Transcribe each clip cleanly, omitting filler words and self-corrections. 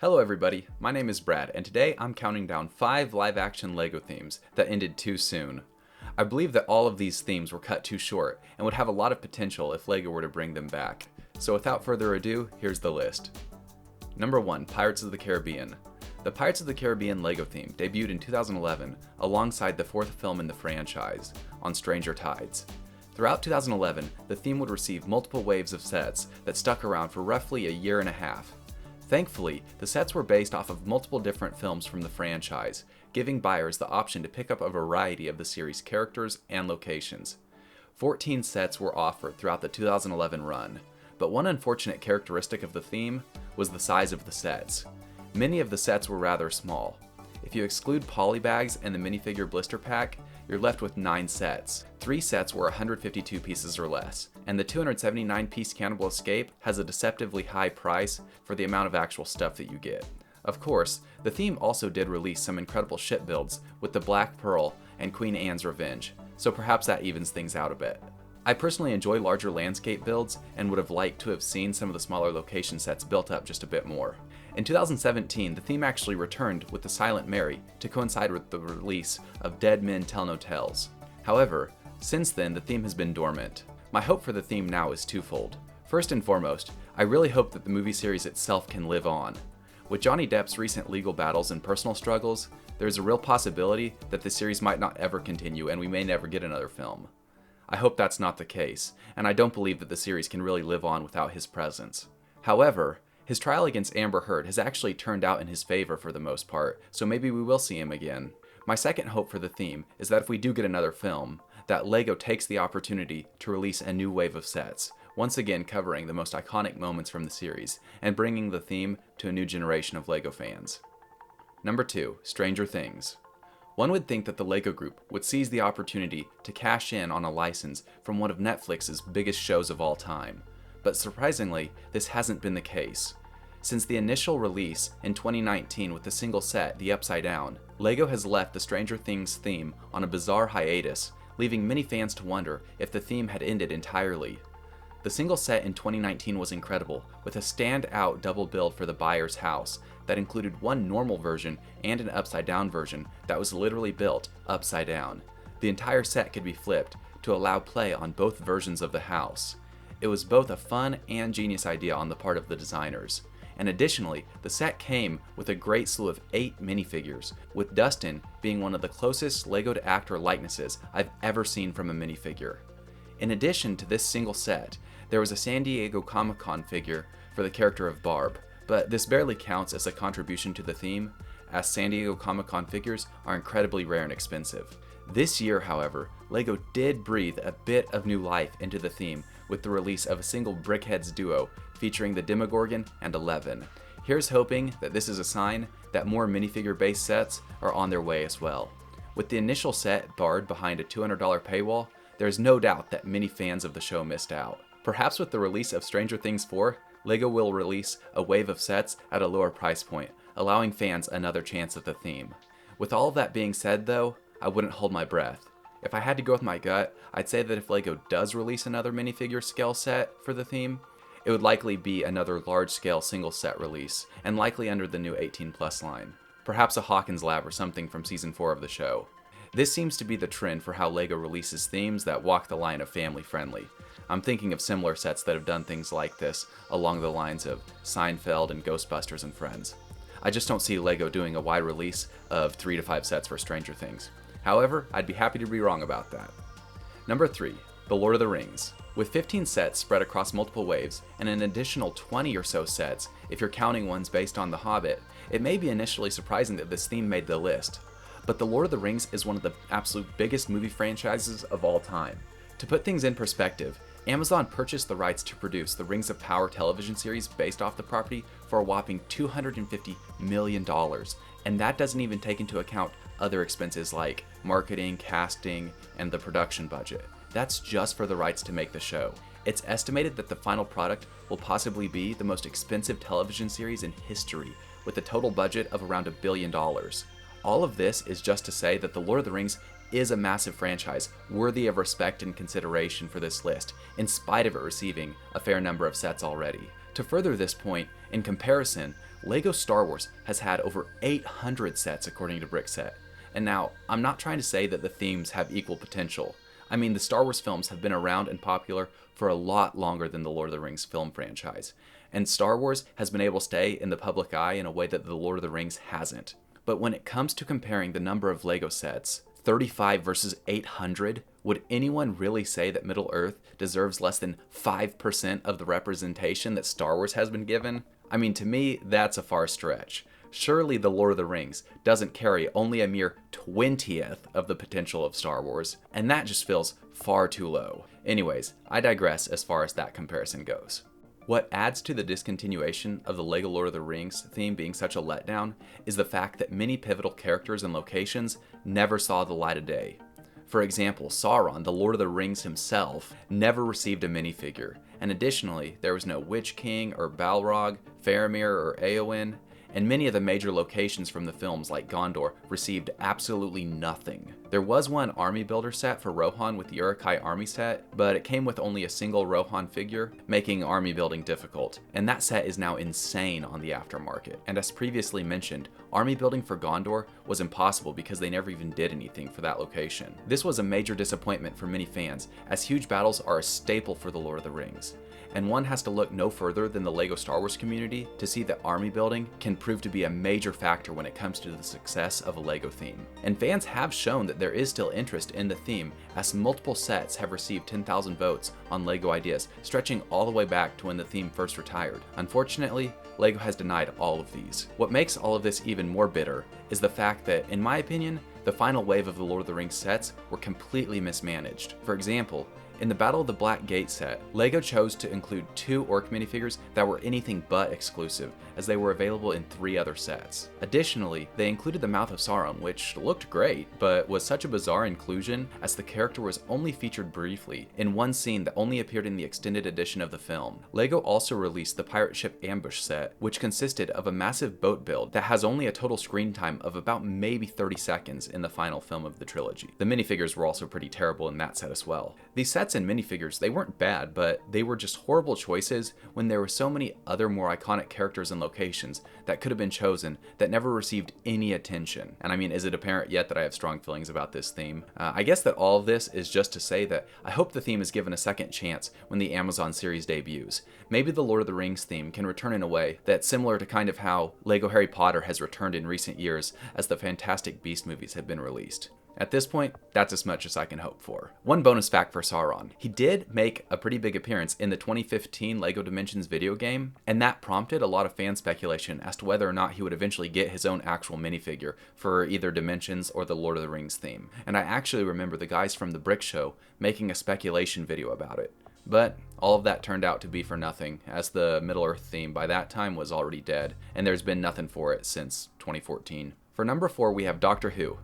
Hello everybody, my name is Brad, and today I'm counting down 5 live-action LEGO themes that ended too soon. I believe that all of these themes were cut too short and would have a lot of potential if LEGO were to bring them back. So without further ado, here's the list. Number 1. Pirates of the Caribbean. The Pirates of the Caribbean LEGO theme debuted in 2011 alongside the 4th film in the franchise, on Stranger Tides. Throughout 2011, the theme would receive multiple waves of sets that stuck around for roughly a year and a half. Thankfully, the sets were based off of multiple different films from the franchise, giving buyers the option to pick up a variety of the series' characters and locations. 14 sets were offered throughout the 2011 run, but one unfortunate characteristic of the theme was the size of the sets. Many of the sets were rather small. If you exclude polybags and the minifigure blister pack, you're left with 9 sets. 3 sets were 152 pieces or less, and the 279-piece Cannibal Escape has a deceptively high price for the amount of actual stuff that you get. Of course, the theme also did release some incredible ship builds with the Black Pearl and Queen Anne's Revenge, so perhaps that evens things out a bit. I personally enjoy larger landscape builds and would have liked to have seen some of the smaller location sets built up just a bit more. In 2017, the theme actually returned with the Silent Mary to coincide with the release of Dead Men Tell No Tales. However, since then the theme has been dormant. My hope for the theme now is twofold. First and foremost, I really hope that the movie series itself can live on. With Johnny Depp's recent legal battles and personal struggles, there is a real possibility that the series might not ever continue and we may never get another film. I hope that's not the case, and I don't believe that the series can really live on without his presence. However, his trial against Amber Heard has actually turned out in his favor for the most part, so maybe we will see him again. My second hope for the theme is that if we do get another film, that LEGO takes the opportunity to release a new wave of sets, once again covering the most iconic moments from the series, and bringing the theme to a new generation of LEGO fans. Number 2. Stranger Things. One would think that the LEGO Group would seize the opportunity to cash in on a license from one of Netflix's biggest shows of all time, but surprisingly, this hasn't been the case. Since the initial release in 2019 with the single set, The Upside Down, LEGO has left the Stranger Things theme on a bizarre hiatus, leaving many fans to wonder if the theme had ended entirely. The single set in 2019 was incredible, with a standout double build for the buyer's house that included one normal version and an upside down version that was literally built upside down. The entire set could be flipped to allow play on both versions of the house. It was both a fun and genius idea on the part of the designers. And additionally, the set came with a great slew of 8 minifigures, with Dustin being one of the closest LEGO to actor likenesses I've ever seen from a minifigure. In addition to this single set, there was a San Diego Comic-Con figure for the character of Barb, but this barely counts as a contribution to the theme, as San Diego Comic-Con figures are incredibly rare and expensive. This year, however, LEGO did breathe a bit of new life into the theme with the release of a single Brickheads duo featuring the Demogorgon and Eleven. Here's hoping that this is a sign that more minifigure-based sets are on their way as well. With the initial set barred behind a $200 paywall, there's no doubt that many fans of the show missed out. Perhaps with the release of Stranger Things 4, LEGO will release a wave of sets at a lower price point, allowing fans another chance at the theme. With all of that being said though, I wouldn't hold my breath. If I had to go with my gut, I'd say that if LEGO does release another minifigure scale set for the theme, it would likely be another large-scale single set release, and likely under the new 18+ line. Perhaps a Hawkins Lab or something from Season 4 of the show. This seems to be the trend for how LEGO releases themes that walk the line of family-friendly. I'm thinking of similar sets that have done things like this along the lines of Seinfeld and Ghostbusters and Friends. I just don't see LEGO doing a wide release of 3 to 5 sets for Stranger Things. However, I'd be happy to be wrong about that. Number 3. The Lord of the Rings. With 15 sets spread across multiple waves, and an additional 20 or so sets if you're counting ones based on The Hobbit, it may be initially surprising that this theme made the list. But The Lord of the Rings is one of the absolute biggest movie franchises of all time. To put things in perspective, Amazon purchased the rights to produce the Rings of Power television series based off the property for a whopping $250 million, and that doesn't even take into account other expenses like marketing, casting, and the production budget. That's just for the rights to make the show. It's estimated that the final product will possibly be the most expensive television series in history, with a total budget of around $1 billion. All of this is just to say that The Lord of the Rings is a massive franchise, worthy of respect and consideration for this list, in spite of it receiving a fair number of sets already. To further this point, in comparison, LEGO Star Wars has had over 800 sets according to Brickset. And now, I'm not trying to say that the themes have equal potential. I mean, the Star Wars films have been around and popular for a lot longer than the Lord of the Rings film franchise. And Star Wars has been able to stay in the public eye in a way that the Lord of the Rings hasn't. But when it comes to comparing the number of LEGO sets, 35 versus 800, would anyone really say that Middle-earth deserves less than 5% of the representation that Star Wars has been given? I mean, to me, that's a far stretch. Surely the Lord of the Rings doesn't carry only a mere 20th of the potential of Star Wars, and that just feels far too low. Anyways, I digress as far as that comparison goes. What adds to the discontinuation of the LEGO Lord of the Rings theme being such a letdown is the fact that many pivotal characters and locations never saw the light of day. For example, Sauron, the Lord of the Rings himself, never received a minifigure, and additionally, there was no Witch King or Balrog, Faramir or Éowyn, and many of the major locations from the films like Gondor received absolutely nothing. There was one army builder set for Rohan with the Uruk-hai army set, but it came with only a single Rohan figure, making army building difficult, and that set is now insane on the aftermarket. And as previously mentioned, army building for Gondor was impossible because they never even did anything for that location. This was a major disappointment for many fans, as huge battles are a staple for the Lord of the Rings. And one has to look no further than the LEGO Star Wars community to see that army building can prove to be a major factor when it comes to the success of a LEGO theme. And fans have shown that there is still interest in the theme, as multiple sets have received 10,000 votes on LEGO Ideas, stretching all the way back to when the theme first retired. Unfortunately, LEGO has denied all of these. What makes all of this even more bitter is the fact that, in my opinion, the final wave of the Lord of the Rings sets were completely mismanaged. For example, in the Battle of the Black Gate set, LEGO chose to include 2 orc minifigures that were anything but exclusive, as they were available in 3 other sets. Additionally, they included the Mouth of Sauron, which looked great, but was such a bizarre inclusion as the character was only featured briefly in one scene that only appeared in the extended edition of the film. LEGO also released the Pirate Ship Ambush set, which consisted of a massive boat build that has only a total screen time of about maybe 30 seconds in the final film of the trilogy. The minifigures were also pretty terrible in that set as well. These sets and minifigures, they weren't bad, but they were just horrible choices when there were so many other more iconic characters and locations that could have been chosen that never received any attention. And I mean, is it apparent yet that I have strong feelings about this theme? I guess that all of this is just to say that I hope the theme is given a second chance when the Amazon series debuts. Maybe the Lord of the Rings theme can return in a way that's similar to kind of how LEGO Harry Potter has returned in recent years as the Fantastic Beasts movies have been released. At this point, that's as much as I can hope for. One bonus fact for Sauron. He did make a pretty big appearance in the 2015 LEGO Dimensions video game, and that prompted a lot of fan speculation as to whether or not he would eventually get his own actual minifigure for either Dimensions or the Lord of the Rings theme. And I actually remember the guys from the Brick Show making a speculation video about it. But all of that turned out to be for nothing, as the Middle-earth theme by that time was already dead, and there's been nothing for it since 2014. For number 4, we have Doctor Who.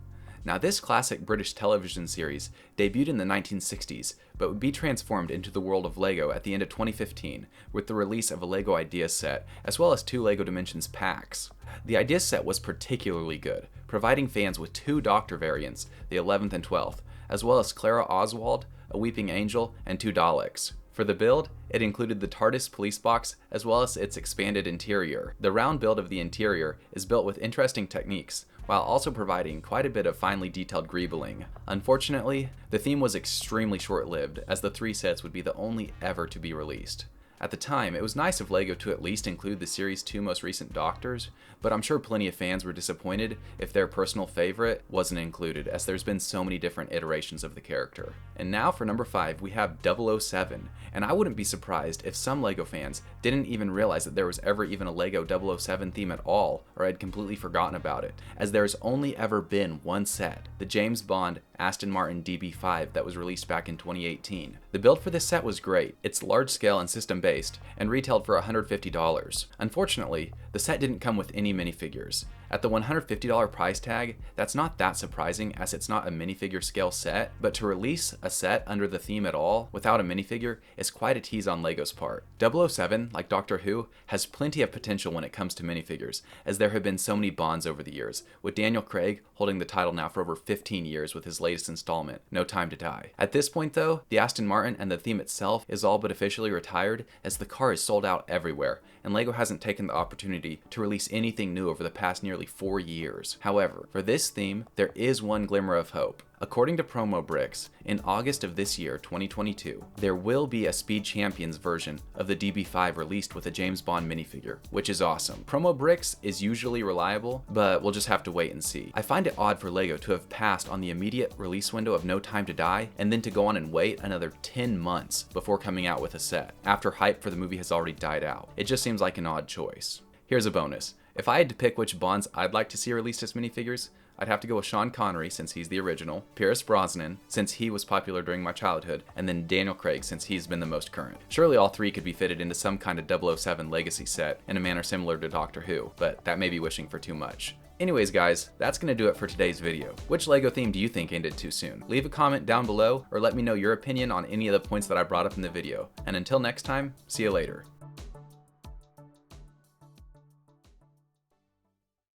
Now, this classic British television series debuted in the 1960s, but would be transformed into the world of LEGO at the end of 2015 with the release of a LEGO Ideas set, as well as 2 LEGO Dimensions packs. The Ideas set was particularly good, providing fans with 2 Doctor variants, the 11th and 12th, as well as Clara Oswald, a Weeping Angel, and 2 Daleks. For the build, it included the TARDIS police box as well as its expanded interior. The round build of the interior is built with interesting techniques, while also providing quite a bit of finely detailed greebling. Unfortunately, the theme was extremely short-lived, as the 3 sets would be the only ever to be released. At the time, it was nice of LEGO to at least include the series' 2 most recent Doctors, but I'm sure plenty of fans were disappointed if their personal favorite wasn't included, as there's been so many different iterations of the character. And now for number 5, we have 007, and I wouldn't be surprised if some LEGO fans didn't even realize that there was ever even a LEGO 007 theme at all, or had completely forgotten about it, as there's only ever been one set, the James Bond Aston Martin DB5 that was released back in 2018. The build for this set was great. It's large scale and system based, and retailed for $150. Unfortunately, the set didn't come with any minifigures, At the $150 price tag, that's not that surprising as it's not a minifigure scale set, but to release a set under the theme at all without a minifigure is quite a tease on LEGO's part. 007, like Doctor Who, has plenty of potential when it comes to minifigures, as there have been so many Bonds over the years, with Daniel Craig holding the title now for over 15 years with his latest installment, No Time to Die. At this point though, the Aston Martin and the theme itself is all but officially retired as the car is sold out everywhere, and LEGO hasn't taken the opportunity to release anything new over the past nearly 4 years. However, for this theme, there is one glimmer of hope. According to Promo Bricks, in August of this year, 2022, there will be a Speed Champions version of the DB5 released with a James Bond minifigure, which is awesome. Promo Bricks is usually reliable, but we'll just have to wait and see. I find it odd for LEGO to have passed on the immediate release window of No Time to Die, and then to go on and wait another 10 months before coming out with a set, after hype for the movie has already died out. It just seems like an odd choice. Here's a bonus. If I had to pick which Bonds I'd like to see released as minifigures, I'd have to go with Sean Connery since he's the original, Pierce Brosnan since he was popular during my childhood, and then Daniel Craig since he's been the most current. Surely all three could be fitted into some kind of 007 legacy set in a manner similar to Doctor Who, but that may be wishing for too much. Anyways guys, that's gonna do it for today's video. Which LEGO theme do you think ended too soon? Leave a comment down below or let me know your opinion on any of the points that I brought up in the video. And until next time, see you later.